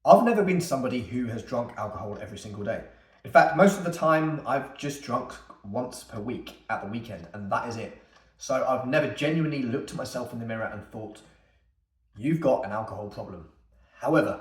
I've never been somebody who has drunk alcohol every single day. In fact, most of the time I've just drunk once per week at the weekend, and that is it. So I've never genuinely looked at myself in the mirror and thought, you've got an alcohol problem. However,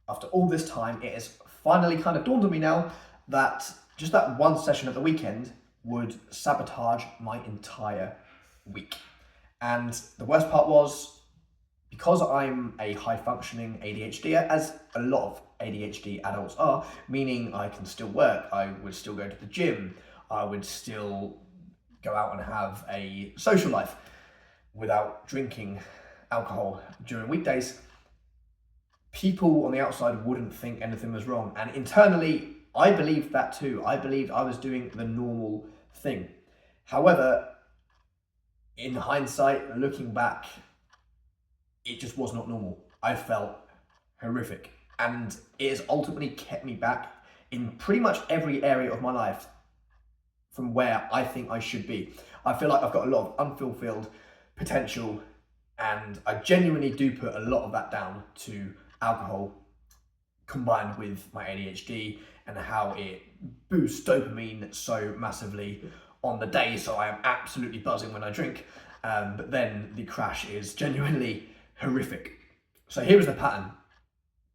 after all this time, it has finally kind of dawned on me now that just that one session at the weekend would sabotage my entire week. And the worst part was, because I'm a high functioning ADHD, as a lot of ADHD adults are, meaning I can still work, I would still go to the gym, I would still go out and have a social life without drinking alcohol during weekdays, people on the outside wouldn't think anything was wrong. And internally, I believed that too. I believed I was doing the normal thing. However, in hindsight, looking back, it just was not normal. I felt horrific. And it has ultimately kept me back in pretty much every area of my life from where I think I should be. I feel like I've got a lot of unfulfilled potential, and I genuinely do put a lot of that down to alcohol combined with my ADHD and how it boosts dopamine so massively on the day. So I am absolutely buzzing when I drink, but then the crash is genuinely horrific. So here is the pattern.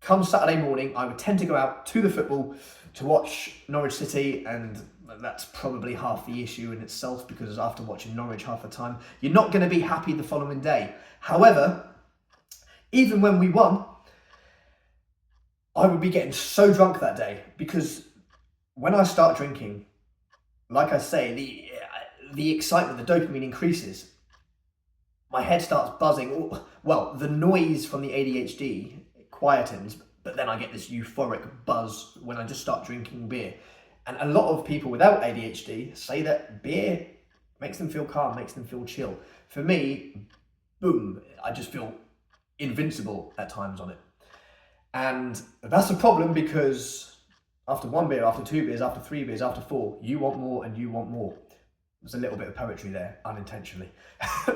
Come Saturday morning, I would tend to go out to the football to watch Norwich City, and that's probably half the issue in itself, because after watching Norwich half the time, you're not going to be happy the following day. However, even when we won, I would be getting so drunk that day, because when I start drinking, like I say, the excitement, the dopamine increases. My head starts buzzing. Well, the noise from the ADHD quietens, but then I get this euphoric buzz when I just start drinking beer. And a lot of people without ADHD say that beer makes them feel calm, makes them feel chill. For me, boom, I just feel invincible at times on it. And that's a problem, because after one beer, after two beers, after three beers, after four, you want more and you want more. There's a little bit of poetry there, unintentionally.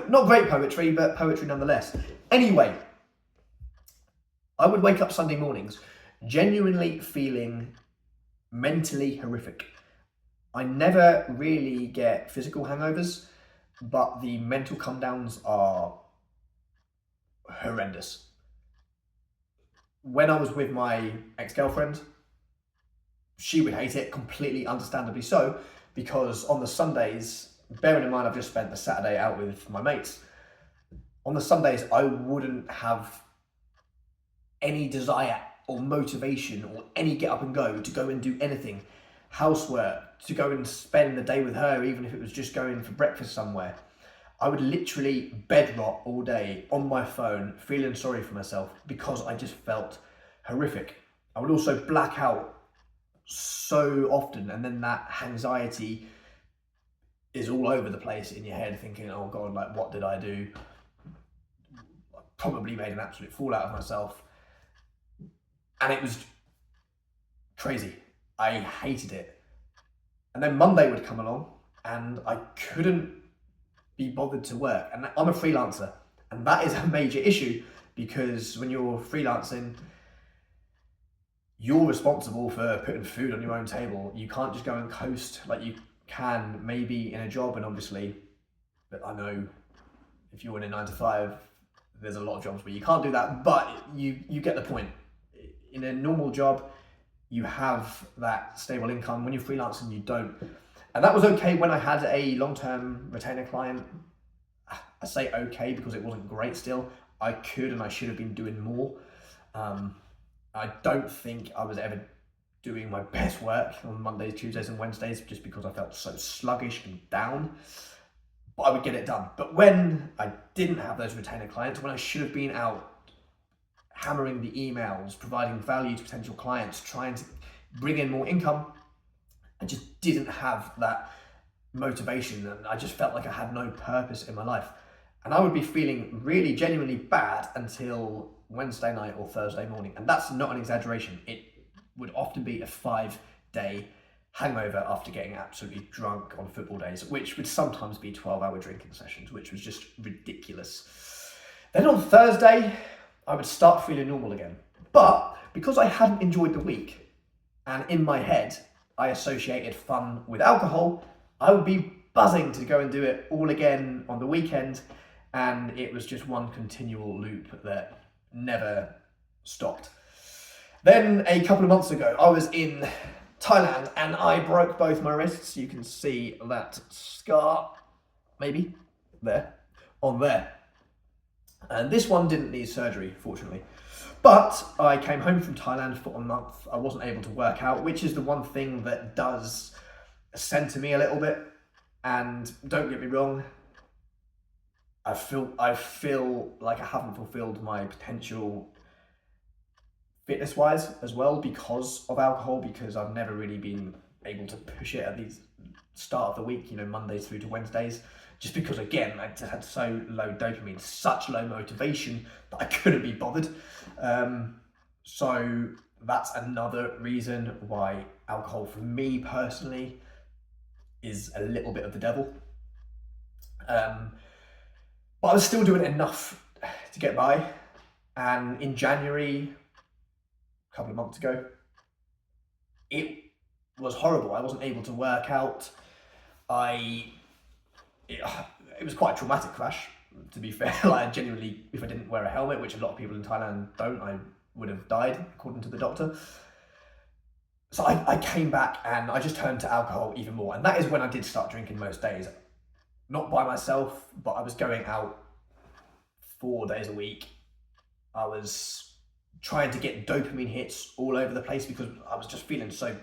Not great poetry, but poetry nonetheless. Anyway, I would wake up Sunday mornings genuinely feeling mentally horrific. I never really get physical hangovers, but the mental come downs are horrendous. When I was with my ex-girlfriend, she would hate it, completely understandably so, because on the Sundays, bearing in mind I've just spent the Saturday out with my mates, on the Sundays I wouldn't have any desire or motivation or any get up and go to go and do anything, housework, to go and spend the day with her, even if it was just going for breakfast somewhere. I would literally bed rot all day on my phone, feeling sorry for myself, because I just felt horrific. I would also black out so often, and then that anxiety is all over the place in your head, thinking, oh God, like, what did I do? I probably made an absolute fool out of myself. And it was crazy. I hated it. And then Monday would come along and I couldn't be bothered to work. And I'm a freelancer, and that is a major issue, because when you're freelancing, you're responsible for putting food on your own table. You can't just go and coast like you can maybe in a job. And obviously, but I know if you're in a 9 to 5, there's a lot of jobs where you can't do that, but you get the point. In a normal job, you have that stable income. When you're freelancing, you don't. And that was okay when I had a long-term retainer client. I say okay because it wasn't great still. I could and I should have been doing more. I don't think I was ever doing my best work on Mondays, Tuesdays and Wednesdays, just because I felt so sluggish and down. But I would get it done. But when I didn't have those retainer clients, when I should have been out hammering the emails, providing value to potential clients, trying to bring in more income, I just didn't have that motivation, and I just felt like I had no purpose in my life. And I would be feeling really genuinely bad until Wednesday night or Thursday morning. And that's not an exaggeration. It would often be a 5-day hangover after getting absolutely drunk on football days, which would sometimes be 12-hour drinking sessions, which was just ridiculous. Then on Thursday, I would start feeling normal again. But because I hadn't enjoyed the week, and in my head, I associated fun with alcohol, I would be buzzing to go and do it all again on the weekend, and it was just one continual loop that never stopped. Then a couple of months ago, I was in Thailand and I broke both my wrists. You can see that scar, maybe, there, on there. And this one didn't need surgery, fortunately. But I came home from Thailand for a month. I wasn't able to work out, which is the one thing that does center me a little bit. And don't get me wrong, I feel like I haven't fulfilled my potential fitness-wise as well because of alcohol, because I've never really been able to push it at the start of the week, Mondays through to Wednesdays, just because, again, I just had so low dopamine, such low motivation that I couldn't be bothered. So that's another reason why alcohol, for me personally, is a little bit of the devil. But I was still doing enough to get by. And in January, a couple of months ago, it was horrible. I wasn't able to work out. It was quite a traumatic crash, to be fair. Like, genuinely, if I didn't wear a helmet, which a lot of people in Thailand don't, I would have died, according to the doctor. So I came back and I just turned to alcohol even more. And that is when I did start drinking most days. Not by myself, but I was going out 4 days a week. I was trying to get dopamine hits all over the place because I was just feeling so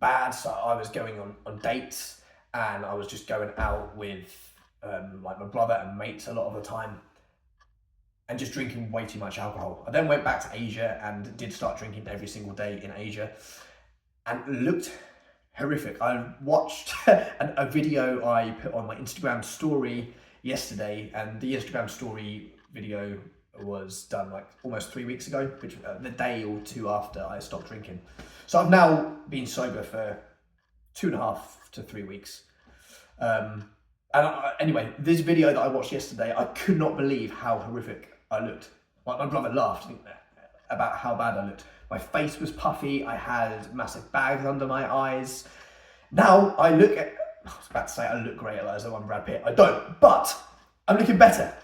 bad. So I was going on dates and I was just going out with like my brother and mates a lot of the time and just drinking way too much alcohol. I then went back to Asia and did start drinking every single day in Asia, and it looked horrific. I watched a video I put on my Instagram story yesterday, and the Instagram story video was done like almost 3 weeks ago, which the day or two after I stopped drinking. So I've now been sober for 2.5 to 3 weeks. Anyway, this video that I watched yesterday, I could not believe how horrific I looked. Like, my brother laughed about how bad I looked. My face was puffy, I had massive bags under my eyes. Now I was about to say I look great as though I'm Brad Pitt. I don't, but I'm looking better.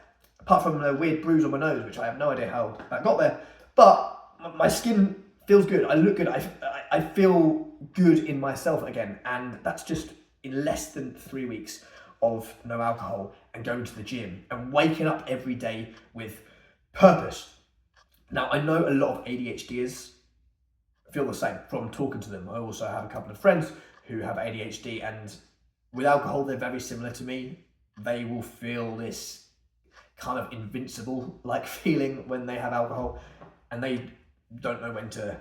Apart from a weird bruise on my nose, which I have no idea how that got there. But my skin feels good, I look good, I feel good in myself again. And that's just in less than 3 weeks of no alcohol and going to the gym and waking up every day with purpose. Now, I know a lot of ADHDers feel the same from talking to them. I also have a couple of friends who have ADHD, and with alcohol, they're very similar to me. They will feel this kind of invincible-like feeling when they have alcohol, and they don't know when to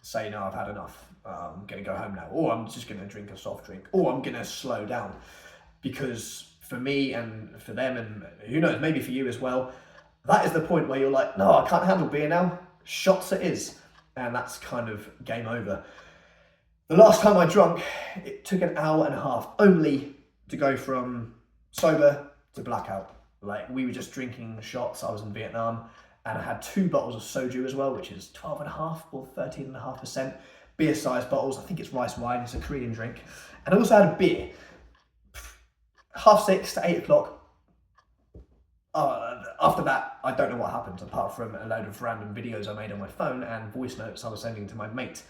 say, no, I've had enough. I'm going to go home now, or I'm just going to drink a soft drink, or I'm going to slow down. Because for me and for them, and who knows, maybe for you as well, that is the point where you're like, no, I can't handle beer now. Shots it is. And that's kind of game over. The last time I drank, it took an hour and a half only to go from sober to blackout. Like, we were just drinking shots. I was in Vietnam and I had 2 bottles of soju as well, which is 12.5 or 13.5% beer sized bottles. I think it's rice wine. It's a Korean drink. And I also had a beer. 6:30 to 8 o'clock. After that, I don't know what happened, apart from a load of random videos I made on my phone and voice notes I was sending to my mate.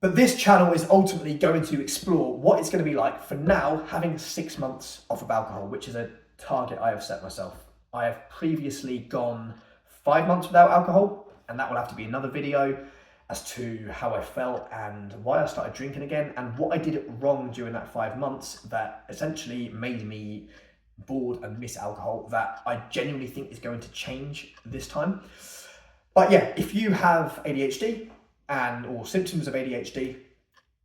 But this channel is ultimately going to explore what it's going to be like for now having 6 months off of alcohol, which is a target I have set myself. I have previously gone 5 months without alcohol, and that will have to be another video as to how I felt and why I started drinking again and what I did wrong during that 5 months that essentially made me bored and miss alcohol, that I genuinely think is going to change this time. But yeah, if you have ADHD or symptoms of ADHD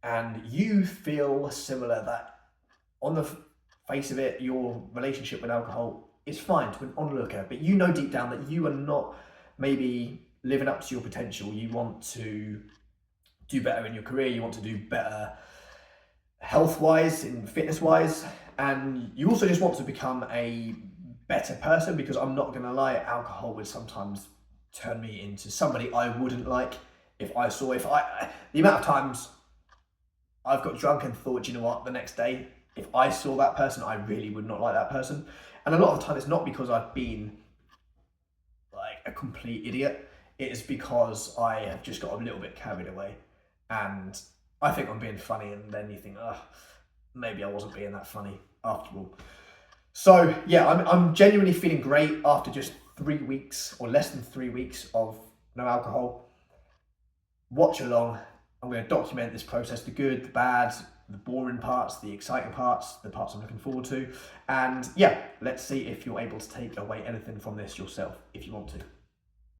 and you feel similar, that on the face of it, your relationship with alcohol is fine to an onlooker, but you know deep down that you are not maybe living up to your potential. You want to do better in your career, you want to do better health-wise and fitness-wise, and you also just want to become a better person, because I'm not going to lie, alcohol would sometimes turn me into somebody I wouldn't like the amount of times I've got drunk and thought, you know what, the next day, if I saw that person, I really would not like that person. And a lot of the time it's not because I've been like a complete idiot. It is because I have just got a little bit carried away and I think I'm being funny, and then you think, oh, maybe I wasn't being that funny after all. So yeah, I'm genuinely feeling great after just 3 weeks or less than 3 weeks of no alcohol. Watch along. I'm going to document this process, the good, the bad, the boring parts, the exciting parts, the parts I'm looking forward to. And yeah, let's see if you're able to take away anything from this yourself, if you want to.